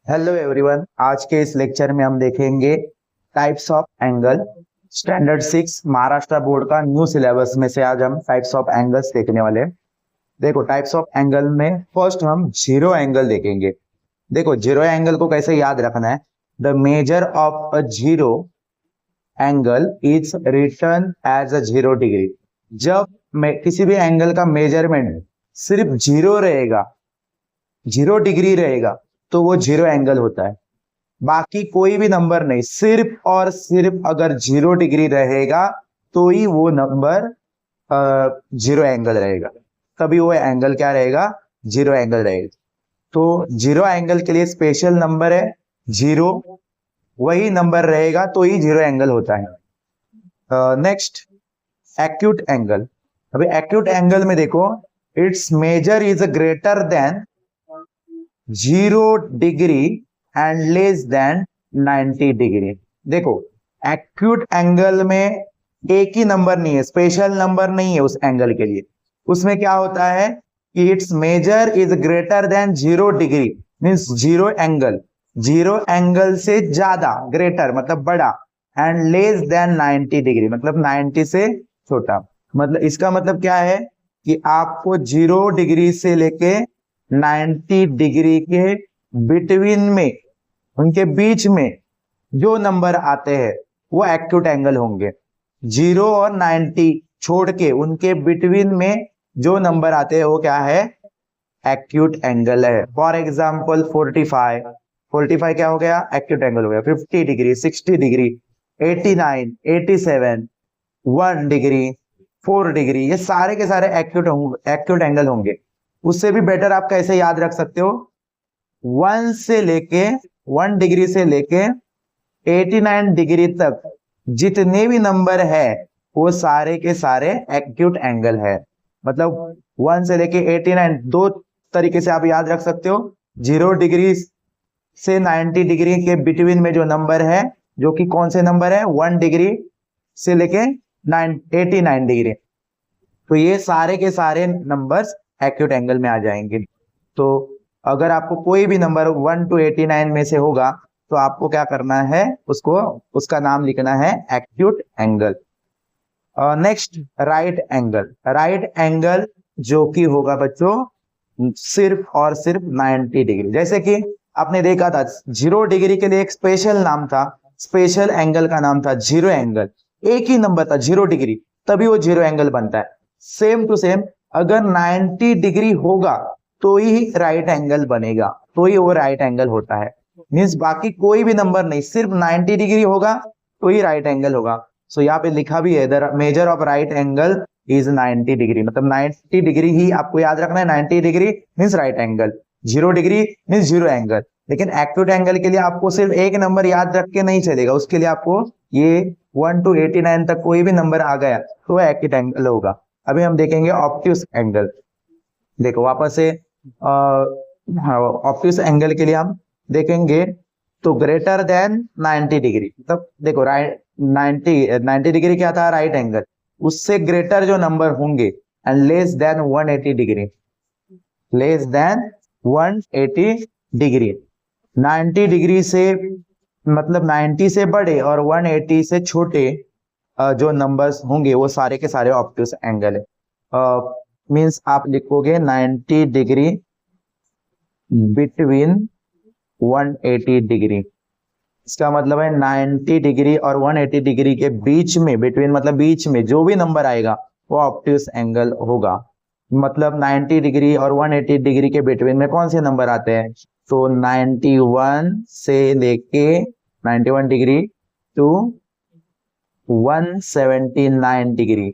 Hello everyone, आज के इस लेक्चर में हम देखेंगे types of angle. Standard 6 Maharashtra board का न्यू सिलेबस में से आज हम टाइप्स ऑफ एंगल्स देखने वाले हैं। देखो, टाइप्स ऑफ एंगल में फर्स्ट हम जीरो एंगल देखेंगे। देखो, जीरो एंगल को कैसे याद रखना है। The measure of a zero angle is return as a 0 degree. जब किसी भी एंगल का मेजरमेंट सिर्फ 0 डिग्री रहेगा तो वो जीरो एंगल होता है। बाकी कोई भी नंबर नहीं, सिर्फ और सिर्फ अगर 0 डिग्री रहेगा तो ही वो नंबर जीरो एंगल रहेगा, तभी वो एंगल क्या रहेगा, जीरो एंगल रहेगा। तो जीरो एंगल के लिए स्पेशल नंबर है जीरो, वही नंबर रहेगा तो ही जीरो एंगल होता है। Next, acute angle. अभी एक्यूट एंगल में देखो, its measure is greater than 0 degree and less than 90 degree. देखो, एक्यूट एंगल में एक ही नंबर नहीं है, स्पेशल नंबर नहीं है उस एंगल के लिए। उसमें क्या होता है कि its measure is greater than 0 degree, means zero angle से ज्यादा, ग्रेटर मतलब बड़ा, एंड लेस देन 90 डिग्री मतलब 90 से छोटा। मतलब इसका मतलब क्या है कि आपको 0 डिग्री से लेके 90 डिग्री के बिटवीन में, उनके बीच में जो नंबर आते हैं वो एक्यूट एंगल होंगे। 0 और 90 छोड़ के उनके बिटवीन में जो नंबर आते हैं वो क्या है, एक्यूट एंगल है। फॉर एग्जाम्पल 45 क्या हो गया, एक्यूट एंगल हो गया। 50 डिग्री, 60 डिग्री, 89, 87, 1 डिग्री, 4 डिग्री, ये सारे के सारे एक्यूट एंगल होंगे। उससे भी बेटर आप कैसे याद रख सकते हो, 1 डिग्री से लेके 89 डिग्री तक जितने भी नंबर है वो सारे के सारे एक्यूट एंगल है। मतलब 1 से लेके 89, दो तरीके से आप याद रख सकते हो। 0 डिग्री से 90 डिग्री के बिटवीन में जो नंबर है, जो कि कौन से नंबर है, 1 डिग्री से लेके 89 डिग्री, तो ये सारे के सारे नंबर्स एक्यूट एंगल में आ जाएंगे। तो अगर आपको कोई भी नंबर 1 to 89 में से होगा तो आपको क्या करना है, उसका नाम लिखना है acute angle. Next, right angle जो कि होगा बच्चों सिर्फ और सिर्फ 90 डिग्री। जैसे कि आपने देखा था 0 डिग्री के लिए एक स्पेशल नाम था, स्पेशल एंगल का नाम था जीरो एंगल। एक ही नंबर था 0 डिग्री, तभी वो जीरो एंगल बनता है। सेम टू सेम, अगर 90 डिग्री होगा तो ही राइट एंगल बनेगा, तो ही वो राइट एंगल होता है। मीन्स बाकी कोई भी नंबर नहीं, सिर्फ 90 डिग्री होगा तो ही राइट एंगल होगा। सो यहाँ पे लिखा भी है, the measure of right angle is 90 degree. मतलब 90 डिग्री ही आपको याद रखना है। 90 degree means right angle, 0 degree means zero angle. लेकिन एक्यूट एंगल के लिए आपको सिर्फ एक नंबर याद रख के नहीं चलेगा, उसके लिए आपको ये 1 to 89 तक कोई भी नंबर आ गया तो वो एक्यूट एंगल होगा। अभी हम देखेंगे ऑब्ट्यूस एंगल। देखो वापस से ऑब्ट्यूस एंगल के लिए हम देखेंगे तो ग्रेटर देन 90 डिग्री, मतलब देखो राइट 90 डिग्री क्या था, राइट एंगल, उससे ग्रेटर जो नंबर होंगे, and less then 180 degree, less than 180 degree. 90 degree से मतलब 90 से बड़े और 180 से छोटे जो नंबर्स होंगे वो सारे के सारे ऑब्ट्यूस एंगल है। मीन्स आप लिखोगे 90 डिग्री बिटवीन 180 डिग्री। इसका मतलब है 90 डिग्री और 180 डिग्री के बीच में, बिटवीन मतलब बीच में जो भी नंबर आएगा वो ऑब्ट्यूस एंगल होगा। मतलब 90 डिग्री और 180 डिग्री के बिटवीन में कौन से नंबर आते हैं, तो 91 से लेके 91 डिग्री टू 179 डिग्री,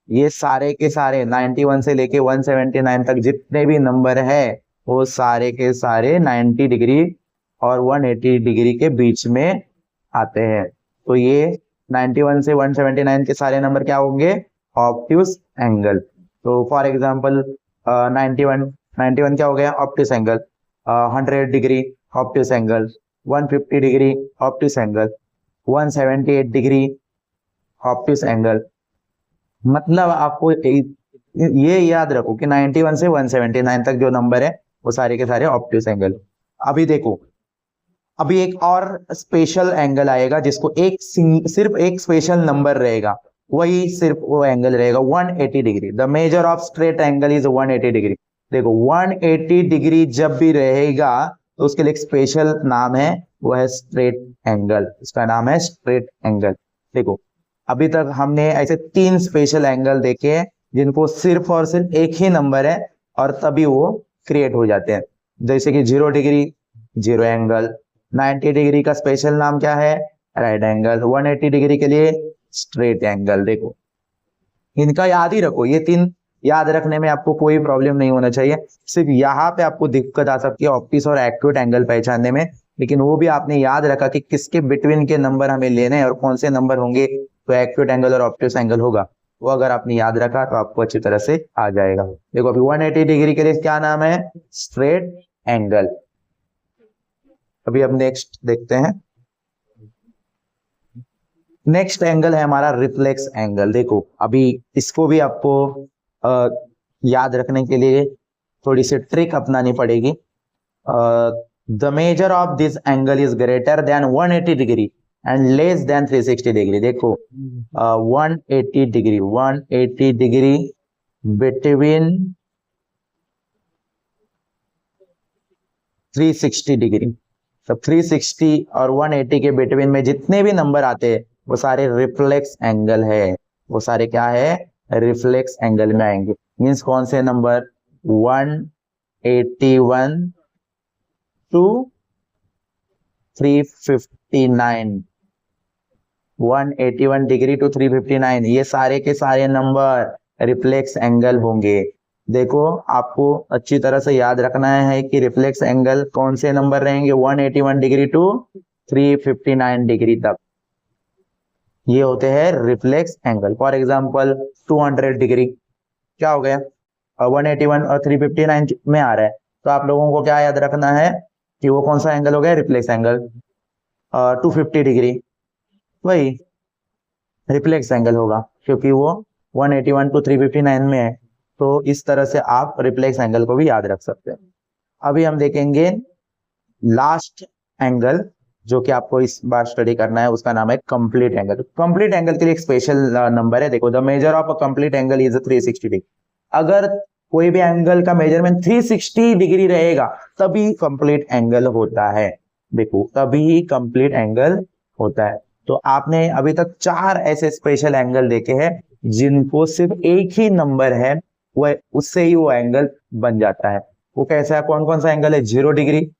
ये सारे के सारे 91 से लेके 179 तक जितने भी नंबर है वो सारे के सारे 90 डिग्री और 180 डिग्री के बीच में आते हैं। तो ये 91 से 179 के सारे नंबर क्या होंगे, ऑब्ट्यूस एंगल। तो फॉर एग्जांपल 91 क्या हो गया, obtuse angle. 100 degree obtuse angle, 150 degree obtuse angle, 178 degree obtuse angle. मतलब आपको ये याद रखो कि 91 से 179 तक जो नंबर है वो सारे के सारे ऑब्ट्यूस एंगल। अभी देखो अभी एक और स्पेशल एंगल आएगा जिसको सिर्फ एक स्पेशल नंबर रहेगा, वही सिर्फ वो एंगल रहेगा 180 degree. The measure of straight angle is 180 degree. देखो 180 डिग्री जब भी रहेगा तो उसके लिए एक स्पेशल नाम है, वो है स्ट्रेट एंगल। उसका नाम है स्ट्रेट एंगल। देखो अभी तक हमने ऐसे 3 स्पेशल एंगल देखे हैं जिनको सिर्फ और सिर्फ एक ही नंबर है और तभी वो क्रिएट हो जाते हैं। जैसे कि 0 डिग्री जीरो एंगल, 90 डिग्री का स्पेशल नाम क्या है, राइट एंगल, 180 डिग्री के लिए स्ट्रेट एंगल। देखो इनका याद ही रखो, ये 3 याद रखने में आपको कोई प्रॉब्लम नहीं होना चाहिए। सिर्फ यहाँ पे आपको दिक्कत आ सकती है ऑब्ट्यूस और एक्यूट एंगल पहचानने में, लेकिन वो भी आपने याद रखा कि किसके बिटवीन के नंबर हमें लेने हैं और कौन से नंबर होंगे तो एक्यूट एंगल और ऑब्ट्यूस एंगल होगा। वो अगर आपने याद रखा तो आपको अच्छी तरह से आ जाएगा। देखो अभी 180 डिग्री के लिए क्या नाम है, स्ट्रेट एंगल। अभी अब नेक्स्ट देखते हैं। नेक्स्ट एंगल है हमारा रिफ्लेक्स एंगल। देखो अभी इसको भी आपको याद रखने के लिए थोड़ी सी ट्रिक अपनानी पड़ेगी। The measure of this angle is greater then 180 degree and less then 360 degree. देखो 180 डिग्री बिटवीन 360 डिग्री। तो 360 और 180 के बिटवीन में जितने भी नंबर आते हैं वो सारे रिफ्लेक्स एंगल है। वो सारे क्या है, रिफ्लेक्स एंगल में आएंगे। मींस कौन से नंबर, 181 टू 359, 181 डिग्री टू 359, ये सारे के सारे नंबर रिफ्लेक्स एंगल होंगे। देखो आपको अच्छी तरह से याद रखना है कि रिफ्लेक्स एंगल कौन से नंबर रहेंगे, 181 डिग्री टू 359 डिग्री तक ये होते हैं reflex angle. For example 200 degree क्या हो गया, 181 और 359 में आ रहा है, तो आप लोगों को क्या याद रखना है कि वो कौन सा एंगल हो गया, रिफ्लेक्स एंगल। 250 डिग्री वही रिफ्लेक्स एंगल होगा क्योंकि वो 181 टू 359 में है। तो इस तरह से आप रिफ्लेक्स एंगल को भी याद रख सकते हैं। अभी हम देखेंगे लास्ट एंगल जो कि आपको इस बार स्टडी करना है, उसका नाम है कंप्लीट एंगल। कंप्लीट एंगल के लिए एक स्पेशल नंबर है। देखो the measure of a complete angle is 360 degree. अगर कोई भी एंगल का मेजरमेंट 360 डिग्री रहेगा तभी कंप्लीट एंगल होता है। देखो तभी कंप्लीट एंगल होता है। तो आपने अभी तक 4 ऐसे स्पेशल एंगल देखे हैं जिनको सिर्फ एक ही नंबर है वो उससे ही वो एंगल बन जाता है। वो कैसा है, कौन कौन सा एंगल है, 0 डिग्री,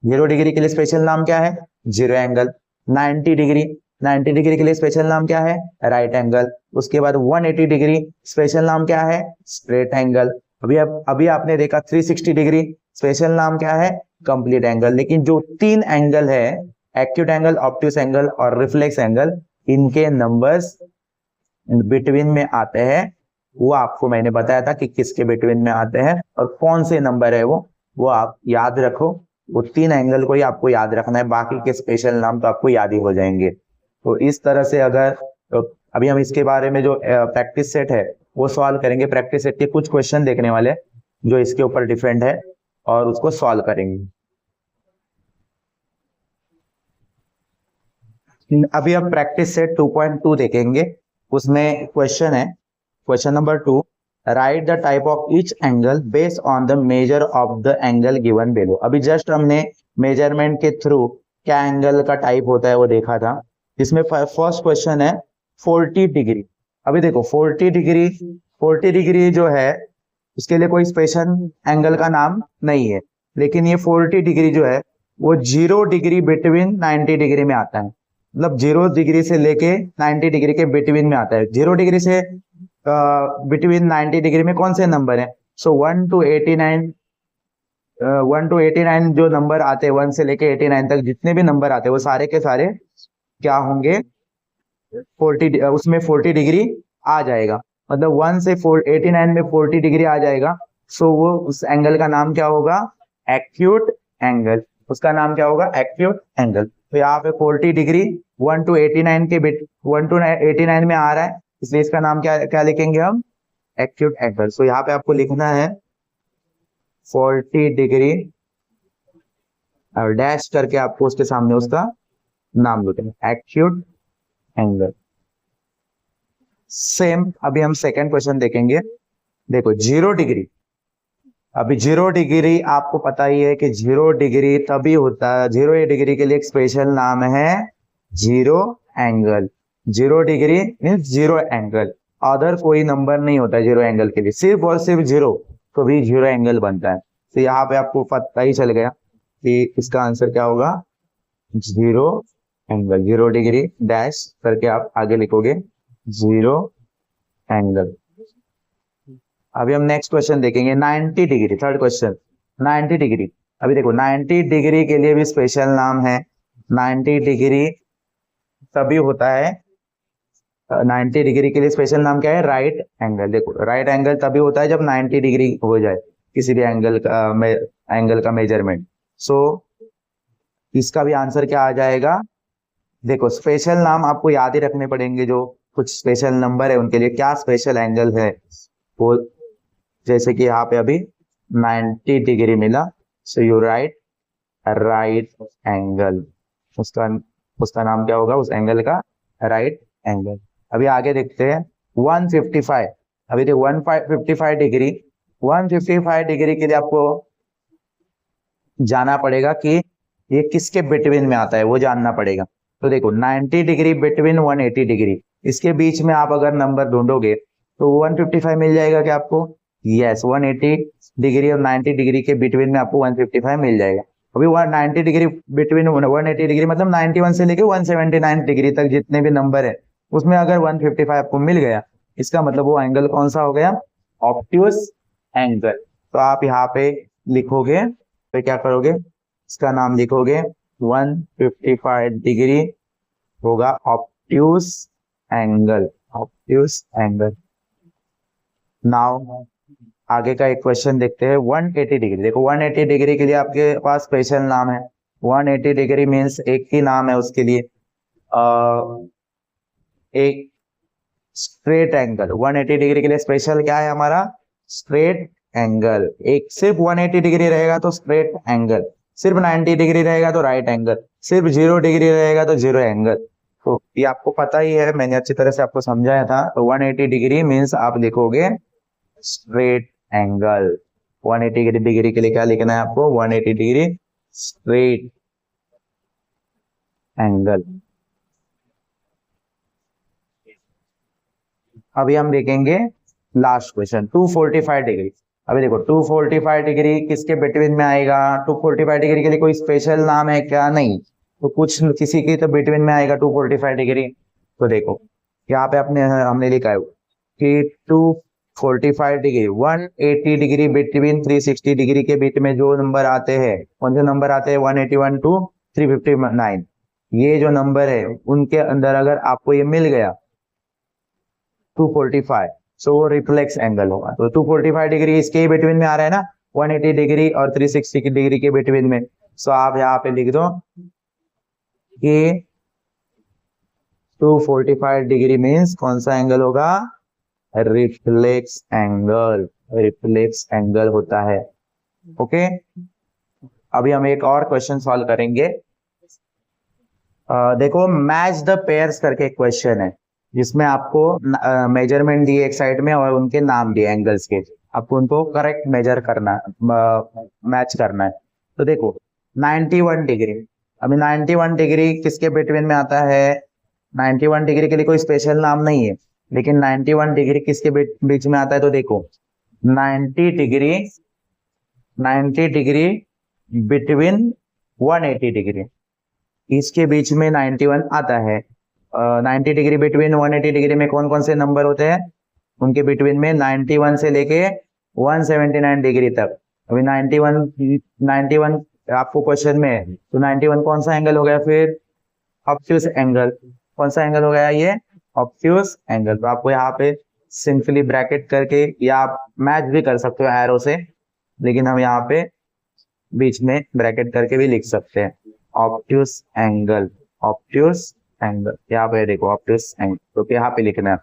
0 डिग्री के लिए स्पेशल नाम क्या है, जीरो एंगल। 90 डिग्री, 90 डिग्री के लिए स्पेशल नाम क्या है, राइट एंगल। उसके बाद 180 डिग्री स्पेशल नाम क्या है, स्ट्रेट एंगल। अभी आपने देखा 360 डिग्री स्पेशल नाम क्या है, कंप्लीट एंगल। लेकिन जो 3 एंगल है, एक्यूट एंगल, ऑब्ट्यूस एंगल और रिफ्लेक्स एंगल, इनके नंबर्स बिटवीन में आते हैं। वो आपको मैंने बताया था कि किसके बिटवीन में आते हैं और कौन से नंबर है वो आप याद रखो। वो 3 एंगल को ही आपको याद रखना है, बाकी के स्पेशल नाम तो आपको याद ही हो जाएंगे। तो इस तरह से अगर तो अभी हम इसके बारे में जो प्रैक्टिस सेट है वो सॉल्व करेंगे। प्रैक्टिस सेट के कुछ क्वेश्चन देखने वाले जो इसके ऊपर डिपेंड है और उसको सॉल्व करेंगे। अभी हम प्रैक्टिस सेट 2.2 देखेंगे। उसमें क्वेश्चन है, question number 2, right the type of each angle based on the measure of the angle given below. अभी जस्ट हमने मेजरमेंट के थ्रू क्या एंगल का टाइप होता है वो देखा था। इसमें फर्स्ट क्वेश्चन है 40 डिग्री। अभी देखो 40 डिग्री जो है उसके लिए कोई स्पेशल एंगल का नाम नहीं है, लेकिन ये 40 डिग्री जो है वो 0 डिग्री बिटवीन 90 डिग्री में आता है। मतलब 0 डिग्री से लेके 90 डिग्री के बिटवीन में आता है। 0 डिग्री से बिटवीन 90 डिग्री में कौन से नंबर है, सो 1 टू 89 जो नंबर आते हैं, 1 से लेके 89 तक जितने भी नंबर आते हैं वो सारे के सारे क्या होंगे, 40 उसमें 40 डिग्री आ जाएगा। मतलब 1 से 89 में 40 डिग्री आ जाएगा। सो वो उस एंगल का नाम क्या होगा, एक्यूट एंगल। उसका नाम क्या होगा, एक्यूट एंगल। तो यहाँ पे 40 डिग्री 1 टू 89 के बिट 1 टू 89 में आ रहा है, इसलिए इसका नाम क्या क्या लिखेंगे हम, एक्यूट एंगल। सो यहाँ पे आपको लिखना है 40 डिग्री और डैश करके आपको उसके सामने उसका नाम लिखना, एक्यूट एंगल। सेम अभी हम सेकंड क्वेश्चन देखेंगे। देखो 0 डिग्री, अभी 0 डिग्री आपको पता ही है कि 0 डिग्री तभी होता है, 0 डिग्री के लिए एक स्पेशल नाम है zero angle. 0 degree means zero angle, other कोई नंबर नहीं होता है 0 एंगल के लिए, सिर्फ और सिर्फ 0 तो भी 0 एंगल बनता है। तो यहाँ पे आपको पता ही चल गया कि इसका आंसर क्या होगा, 0 एंगल। 0 डिग्री डैश करके आप आगे लिखोगे 0 एंगल। अभी हम नेक्स्ट क्वेश्चन देखेंगे 90 डिग्री, थर्ड क्वेश्चन 90 डिग्री। अभी देखो 90 डिग्री के लिए भी स्पेशल नाम है, 90 डिग्री तभी होता है, 90 डिग्री के लिए स्पेशल नाम क्या है, राइट एंगल। देखो राइट एंगल तभी होता है जब 90 डिग्री हो जाए किसी भी एंगल का मेजरमेंट। सो इसका भी आंसर क्या आ जाएगा, देखो स्पेशल नाम आपको याद ही रखने पड़ेंगे, जो कुछ स्पेशल नंबर है उनके लिए क्या स्पेशल एंगल है वो, जैसे कि यहाँ पे अभी 90 डिग्री मिला, so you right right angle, उसका नाम क्या होगा उस एंगल का, राइट एंगल। अभी आगे देखते हैं 155। अभी देखो 155 डिग्री, 155 डिग्री के लिए आपको जाना पड़ेगा कि ये किसके बिटवीन में आता है, वो जानना पड़ेगा। तो देखो 90 डिग्री बिटवीन 180 डिग्री, इसके बीच में आप अगर नंबर ढूंढोगे तो 155 मिल जाएगा क्या आपको, यस 180 डिग्री और 90 डिग्री के बिटवीन में आपको 155 मिल जाएगा। अभी 190 डिग्री बिटवीन 180 डिग्री मतलब 91 से लेके 179 डिग्री तक जितने भी नंबर है उसमें अगर 155 आपको मिल गया, इसका मतलब वो एंगल कौन सा हो गया, ऑब्ट्यूस एंगल। तो आप यहाँ पे लिखोगे, तो क्या करोगे, इसका नाम लिखोगे 155 डिग्री होगा obtuse angle, obtuse angle. Now आगे का एक क्वेश्चन देखते हैं 180 डिग्री। देखो 180 डिग्री के लिए आपके पास स्पेशल नाम है, 180 डिग्री मीन्स एक ही नाम है उसके लिए, एक स्ट्रेट एंगल। 180 डिग्री के लिए स्पेशल क्या है हमारा, स्ट्रेट एंगल। एक सिर्फ 180 डिग्री रहेगा तो स्ट्रेट एंगल, सिर्फ 90 डिग्री रहेगा तो राइट एंगल, सिर्फ 0 डिग्री रहेगा तो 0 एंगल। तो ये आपको पता ही है, मैंने अच्छी तरह से आपको समझाया था। तो 180 डिग्री मीन्स आप लिखोगे स्ट्रेट एंगल। 180 डिग्री के लिए क्या लिखना है आपको, 180 डिग्री स्ट्रेट एंगल। अभी हम देखेंगे लास्ट क्वेश्चन 245 डिग्री। अभी देखो 245 डिग्री किसके बिटवीन में आएगा, 245 डिग्री के लिए कोई स्पेशल नाम है क्या, नहीं, तो कुछ किसी की तो बिटवीन में आएगा 245 डिग्री। तो देखो यहाँ पे हमने लिखा है कि 245 डिग्री 180 डिग्री बिटवीन 360 डिग्री के बीच में जो नंबर आते हैं, कौन से नंबर आते हैं, 181 टू 359, ये जो नंबर है उनके अंदर अगर आपको ये मिल गया 245, सो वो रिफ्लेक्स एंगल होगा। तो 245 डिग्री इसके बिटवीन में आ रहा है ना, 180 डिग्री और 360 डिग्री के बिटवीन में। सो आप यहाँ पे लिख दो कि 245 डिग्री मीन्स कौन सा एंगल होगा, रिफ्लेक्स एंगल, रिफ्लेक्स एंगल होता है। ओके, अभी हम एक और क्वेश्चन सॉल्व करेंगे। देखो मैच द पेयर्स करके एक क्वेश्चन है जिसमें आपको मेजरमेंट दिए एक साइड में और उनके नाम दिए एंगल्स के, आपको उनको करेक्ट मेजर करना है, मैच करना है। तो देखो 91 डिग्री, अभी 91 डिग्री किसके बिटवीन में आता है, 91 डिग्री के लिए कोई स्पेशल नाम नहीं है, लेकिन 91 डिग्री किसके बीच में आता है, तो देखो 90 डिग्री बिटवीन 180 डिग्री, इसके बीच में 91 आता है। 90 डिग्री बिटवीन 180 डिग्री में कौन कौन से नंबर होते हैं, उनके बिटवीन में 91 से लेके 179 डिग्री तक। अभी 91 आपको क्वेश्चन में है, तो 91 कौन सा एंगल हो गया, फिर ऑब्ट्यूस एंगल। कौन सा एंगल हो गया ये, ऑब्ट्यूस एंगल। तो आपको यहाँ पे सिंपली ब्रैकेट करके या आप मैच भी कर सकते हो एरो से, लेकिन हम यहाँ पे बीच में ब्रैकेट करके भी लिख सकते हैं ऑब्ट्यूस एंगल, ऑब्ट्यूस एंगल। यहाँ पे देखो ऑब्ट्यूस एंगल, तो यहाँ पे लिखना है।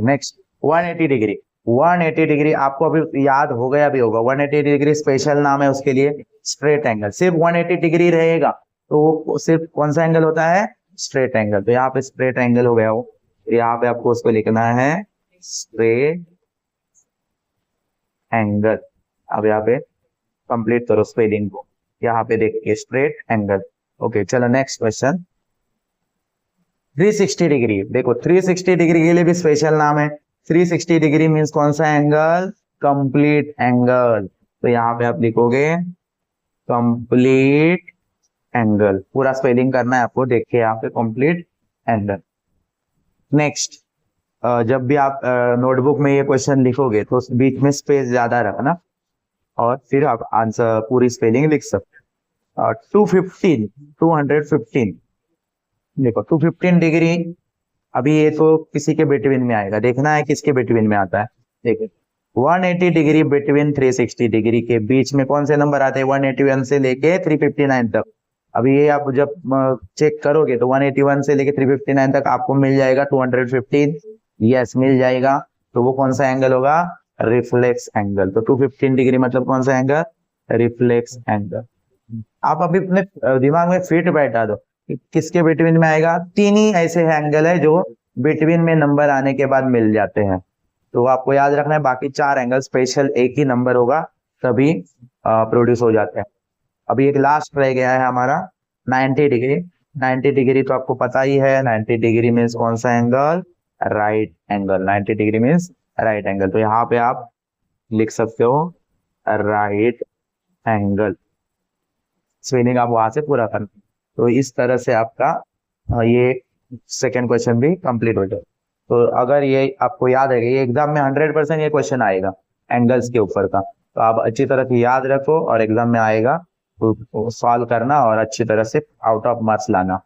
नेक्स्ट 180 डिग्री, 180 डिग्री आपको अभी याद हो गया भी होगा, 180 डिग्री स्पेशल नाम है उसके लिए, स्ट्रेट एंगल। सिर्फ 180 डिग्री रहेगा तो वो सिर्फ कौन सा एंगल होता है, स्ट्रेट एंगल। तो यहाँ पे स्ट्रेट एंगल हो गया वो, तो यहाँ पे आपको उसको लिखना है स्ट्रेट एंगल। अब यहाँ पे कंप्लीट करो स्पेलिंग को, यहाँ पे देखिए स्ट्रेट एंगल। ओके चलो नेक्स्ट क्वेश्चन। 360 डिग्री, देखो 360 डिग्री के लिए भी स्पेशल नाम है। 360 डिग्री मीन्स कौन सा एंगल, कंप्लीट एंगल। तो यहाँ पे आप लिखोगे कंप्लीट एंगल, पूरा स्पेलिंग करना है आपको, देखिए यहाँ पे कंप्लीट एंगल। नेक्स्ट, जब भी आप नोटबुक में ये क्वेश्चन लिखोगे तो बीच में स्पेस ज्यादा रखना और फिर आप आंसर पूरी स्पेलिंग लिख सकते हो। 215 देखो 215 डिग्री, अभी ये तो किसी के बिटवीन में आएगा, देखना है किसके बिटवीन में आता है। देखिए 180 डिग्री बिटवीन 360 डिग्री के बीच में कौन से नंबर आते हैं, 181 से लेके 359 तक। अभी ये आप जब चेक करोगे तो 181 से लेके 359 तक आपको मिल जाएगा 215, यस मिल जाएगा। तो वो कौन सा एंगल होगा, रिफ्लेक्स एंगल। तो 215 डिग्री मतलब कौन सा एंगल, रिफ्लेक्स एंगल। आप अभी अपने दिमाग में फिट बैठा दो किसके बिटवीन में आएगा। तीन ही ऐसे एंगल है जो बिटवीन में नंबर आने के बाद मिल जाते हैं, तो आपको याद रखना है। बाकी चार एंगल स्पेशल एक ही नंबर होगा तभी प्रोड्यूस हो जाते हैं। अभी एक लास्ट रह गया है हमारा 90 डिग्री। 90 डिग्री तो आपको पता ही है, 90 डिग्री मीन्स कौन सा angle, right angle. 90 degree means right angle. तो यहाँ पे आप लिख सकते हो राइट एंगल, स्पेलिंग आप वहां से पूरा करना। तो इस तरह से आपका ये सेकेंड क्वेश्चन भी कंप्लीट हो जाए। तो अगर ये आपको याद है, ये एग्जाम में 100% ये क्वेश्चन आएगा एंगल्स के ऊपर का, तो आप अच्छी तरह से याद रखो और एग्जाम में आएगा तो सॉल्व करना और अच्छी तरह से आउट ऑफ मार्क्स लाना।